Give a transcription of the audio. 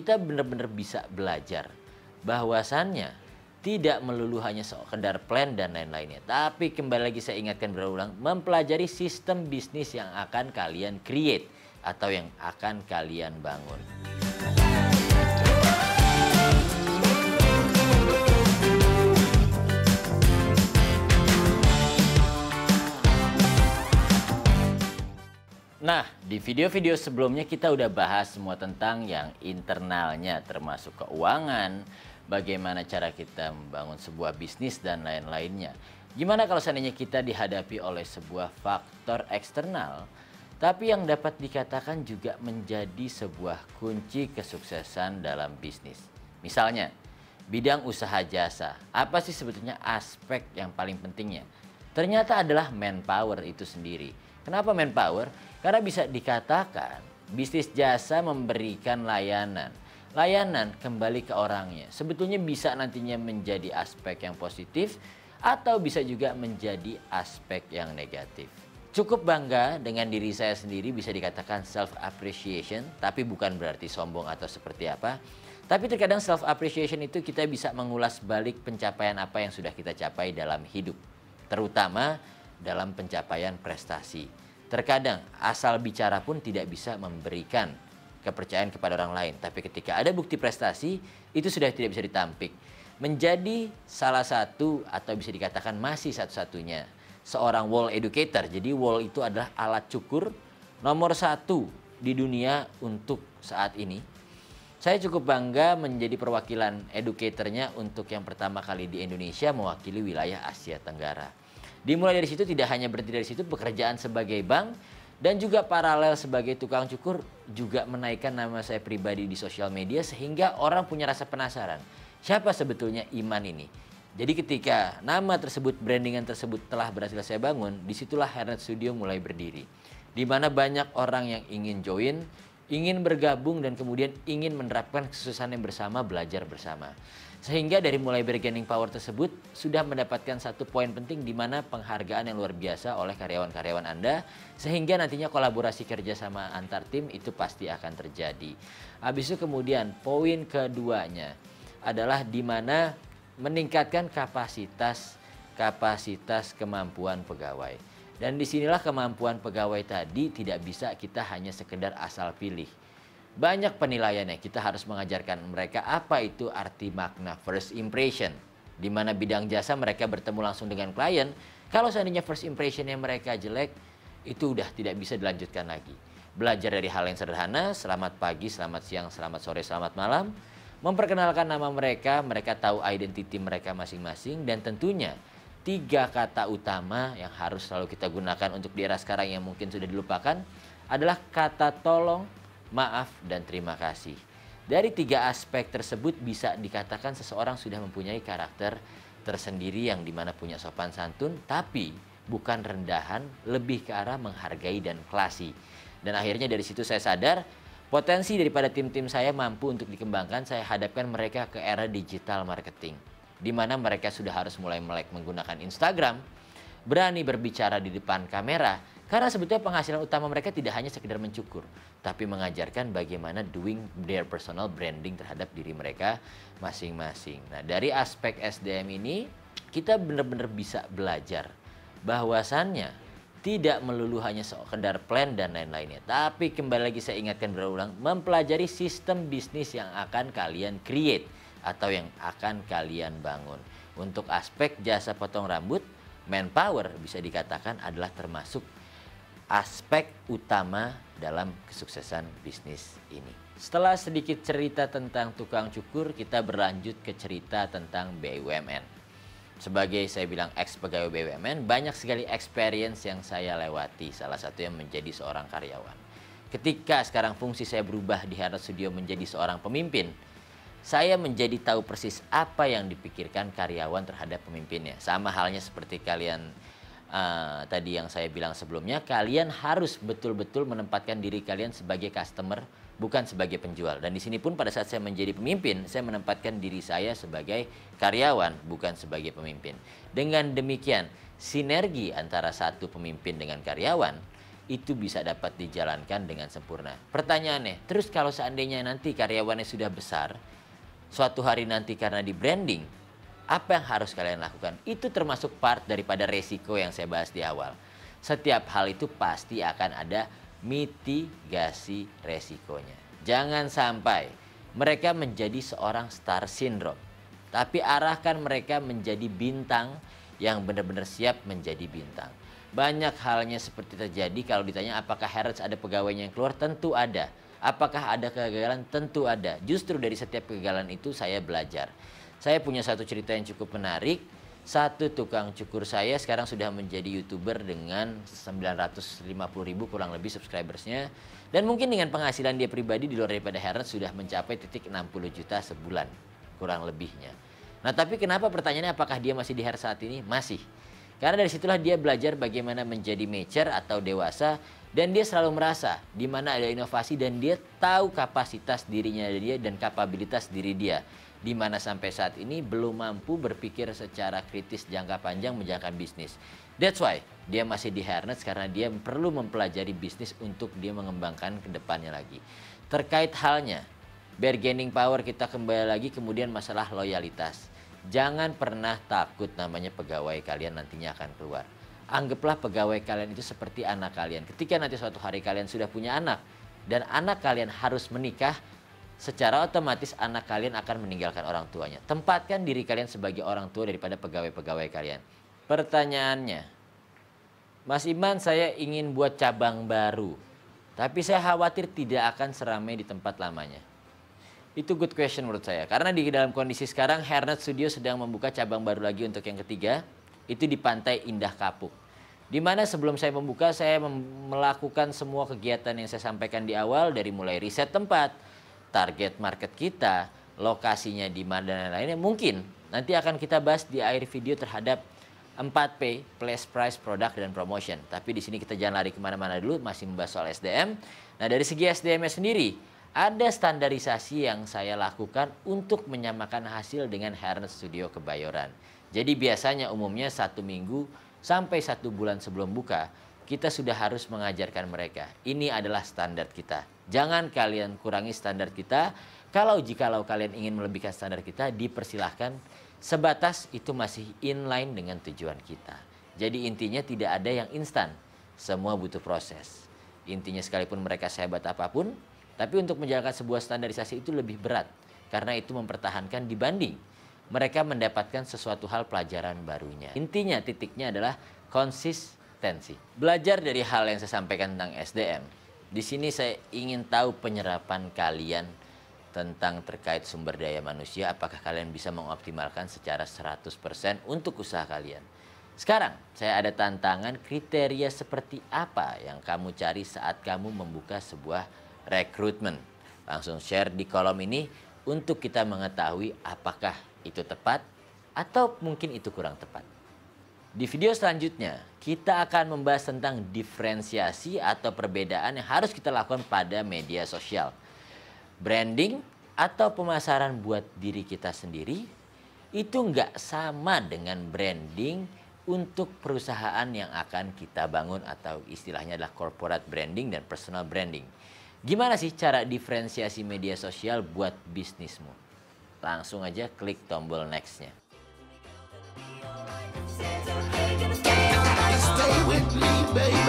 kita benar-benar bisa belajar bahwasannya tidak melulu hanya sekedar plan dan lain-lainnya. Tapi kembali lagi saya ingatkan berulang, mempelajari sistem bisnis yang akan kalian create atau yang akan kalian bangun. Nah, di video-video sebelumnya kita udah bahas semua tentang yang internalnya, termasuk keuangan, bagaimana cara kita membangun sebuah bisnis dan lain-lainnya. Gimana kalau seandainya kita dihadapi oleh sebuah faktor eksternal, tapi yang dapat dikatakan juga menjadi sebuah kunci kesuksesan dalam bisnis. Misalnya, bidang usaha jasa. Apa sih sebetulnya aspek yang paling pentingnya? Ternyata adalah manpower itu sendiri. Kenapa manpower? Karena bisa dikatakan bisnis jasa memberikan layanan. Layanan kembali ke orangnya. Sebetulnya bisa nantinya menjadi aspek yang positif atau bisa juga menjadi aspek yang negatif. Cukup bangga dengan diri saya sendiri, bisa dikatakan self appreciation, tapi bukan berarti sombong atau seperti apa. Tapi terkadang self appreciation itu kita bisa mengulas balik pencapaian apa yang sudah kita capai dalam hidup, terutama dalam pencapaian prestasi. Terkadang asal bicara pun tidak bisa memberikan kepercayaan kepada orang lain. Tapi ketika ada bukti prestasi, itu sudah tidak bisa ditampik. Menjadi salah satu atau bisa dikatakan masih satu-satunya seorang wall educator. Jadi wall itu adalah alat cukur nomor 1 di dunia untuk saat ini. Saya cukup bangga menjadi perwakilan educatornya untuk yang pertama kali di Indonesia mewakili wilayah Asia Tenggara. Dimulai dari situ, tidak hanya berhenti dari situ, pekerjaan sebagai bank dan juga paralel sebagai tukang cukur juga menaikkan nama saya pribadi di sosial media sehingga orang punya rasa penasaran. Siapa sebetulnya Iman ini? Jadi ketika nama tersebut, brandingan tersebut telah berhasil saya bangun, disitulah Hairnet Studio mulai berdiri. Di mana banyak orang yang ingin join, ingin bergabung dan kemudian ingin menerapkan kesuksesan yang bersama, belajar bersama. Sehingga dari mulai bargaining power tersebut sudah mendapatkan satu poin penting di mana penghargaan yang luar biasa oleh karyawan-karyawan Anda. Sehingga nantinya kolaborasi kerjasama antar tim itu pasti akan terjadi. Habis itu kemudian poin keduanya adalah di mana meningkatkan kapasitas kemampuan pegawai. Dan disinilah kemampuan pegawai tadi tidak bisa kita hanya sekedar asal pilih. Banyak penilaiannya, kita harus mengajarkan mereka apa itu arti makna first impression. Di mana bidang jasa mereka bertemu langsung dengan klien, kalau seandainya first impression yang mereka jelek, itu udah tidak bisa dilanjutkan lagi. Belajar dari hal yang sederhana, selamat pagi, selamat siang, selamat sore, selamat malam. Memperkenalkan nama mereka, mereka tahu identiti mereka masing-masing. Dan tentunya 3 kata utama yang harus selalu kita gunakan untuk di era sekarang yang mungkin sudah dilupakan adalah kata tolong, maaf, dan terima kasih. Dari 3 aspek tersebut bisa dikatakan seseorang sudah mempunyai karakter tersendiri yang dimana punya sopan santun, tapi bukan rendahan, lebih ke arah menghargai dan klasi. Dan akhirnya dari situ saya sadar potensi daripada tim-tim saya mampu untuk dikembangkan. Saya hadapkan mereka ke era digital marketing, di mana mereka sudah harus mulai melek menggunakan Instagram, berani berbicara di depan kamera. Karena sebetulnya penghasilan utama mereka tidak hanya sekedar mencukur, tapi mengajarkan bagaimana doing their personal branding terhadap diri mereka masing-masing. Nah, dari aspek SDM ini, kita benar-benar bisa belajar bahwasannya tidak melulu hanya sekedar plan dan lain-lainnya. Tapi kembali lagi saya ingatkan berulang, mempelajari sistem bisnis yang akan kalian create atau yang akan kalian bangun. Untuk aspek jasa potong rambut, manpower bisa dikatakan adalah termasuk aspek utama dalam kesuksesan bisnis ini. Setelah sedikit cerita tentang tukang cukur, kita berlanjut ke cerita tentang BUMN. Sebagai saya bilang ex pegawai BUMN, banyak sekali experience yang saya lewati. Salah satunya menjadi seorang karyawan. Ketika sekarang fungsi saya berubah di Hairnet Studio menjadi seorang pemimpin, saya menjadi tahu persis apa yang dipikirkan karyawan terhadap pemimpinnya. Sama halnya seperti kalian tadi yang saya bilang sebelumnya, kalian harus betul-betul menempatkan diri kalian sebagai customer, bukan sebagai penjual. Dan di sini pun pada saat saya menjadi pemimpin, saya menempatkan diri saya sebagai karyawan, bukan sebagai pemimpin. Dengan demikian, sinergi antara satu pemimpin dengan karyawan itu bisa dapat dijalankan dengan sempurna. Pertanyaannya, terus kalau seandainya nanti karyawannya sudah besar, suatu hari nanti karena di branding, apa yang harus kalian lakukan? Itu termasuk part daripada resiko yang saya bahas di awal. Setiap hal itu pasti akan ada mitigasi resikonya. Jangan sampai mereka menjadi seorang star syndrome, tapi arahkan mereka menjadi bintang yang benar-benar siap menjadi bintang. Banyak halnya seperti terjadi kalau ditanya apakah Harrods ada pegawainya yang keluar, tentu ada. Apakah ada kegagalan? Tentu ada. Justru dari setiap kegagalan itu saya belajar. Saya punya satu cerita yang cukup menarik. Satu tukang cukur saya sekarang sudah menjadi YouTuber dengan 950.000 kurang lebih subscribersnya. Dan mungkin dengan penghasilan dia pribadi di luar daripada Harrods sudah mencapai titik 60 juta sebulan kurang lebihnya. Nah tapi kenapa pertanyaannya apakah dia masih di Harrods saat ini? Masih. Karena dari situlah dia belajar bagaimana menjadi mature atau dewasa. Dan dia selalu merasa di mana ada inovasi dan dia tahu kapasitas dirinya dia dan kapabilitas diri dia. Di mana sampai saat ini belum mampu berpikir secara kritis jangka panjang menjalankan bisnis. That's why dia masih di Harrods karena dia perlu mempelajari bisnis untuk dia mengembangkan ke depannya lagi. Terkait halnya bargaining power, kita kembali lagi kemudian masalah loyalitas. Jangan pernah takut namanya pegawai kalian nantinya akan keluar. Anggaplah pegawai kalian itu seperti anak kalian. Ketika nanti suatu hari kalian sudah punya anak dan anak kalian harus menikah, secara otomatis anak kalian akan meninggalkan orang tuanya. Tempatkan diri kalian sebagai orang tua daripada pegawai-pegawai kalian. Pertanyaannya, Mas Iman, saya ingin buat cabang baru, tapi saya khawatir tidak akan seramai di tempat lamanya. Itu good question menurut saya. Karena di dalam kondisi sekarang Harrods Studio sedang membuka cabang baru lagi untuk yang ketiga. Itu di Pantai Indah Kapuk. Di mana sebelum saya membuka saya melakukan semua kegiatan yang saya sampaikan di awal. Dari mulai riset tempat, target market kita, lokasinya di mana dan lain-lainnya. Mungkin nanti akan kita bahas di akhir video terhadap 4P, Place, Price, Product, dan Promotion. Tapi di sini kita jangan lari kemana-mana dulu, masih membahas soal SDM. Nah dari segi SDM-nya sendiri, ada standarisasi yang saya lakukan untuk menyamakan hasil dengan Harrods Studio Kebayoran. Jadi biasanya umumnya 1 minggu sampai 1 bulan sebelum buka, kita sudah harus mengajarkan mereka. Ini adalah standar kita. Jangan kalian kurangi standar kita. Jikalau kalian ingin melebihkan standar kita, dipersilahkan. Sebatas itu masih inline dengan tujuan kita. Jadi intinya tidak ada yang instan. Semua butuh proses. Intinya sekalipun mereka sehebat apapun, tapi untuk menjalankan sebuah standarisasi itu lebih berat. Karena itu mempertahankan dibanding mereka mendapatkan sesuatu hal pelajaran barunya. Intinya titiknya adalah konsistensi. Belajar dari hal yang saya sampaikan tentang SDM. Di sini saya ingin tahu penyerapan kalian tentang terkait sumber daya manusia. Apakah kalian bisa mengoptimalkan secara 100% untuk usaha kalian. Sekarang saya ada tantangan, kriteria seperti apa yang kamu cari saat kamu membuka sebuah rekrutmen. Langsung share di kolom ini untuk kita mengetahui apakah itu tepat atau mungkin itu kurang tepat. Di video selanjutnya kita akan membahas tentang diferensiasi atau perbedaan yang harus kita lakukan pada media sosial. Branding atau pemasaran buat diri kita sendiri itu nggak sama dengan branding untuk perusahaan yang akan kita bangun atau istilahnya adalah corporate branding dan personal branding. Gimana sih cara diferensiasi media sosial buat bisnismu? Langsung aja klik tombol next-nya. Stay with me, baby.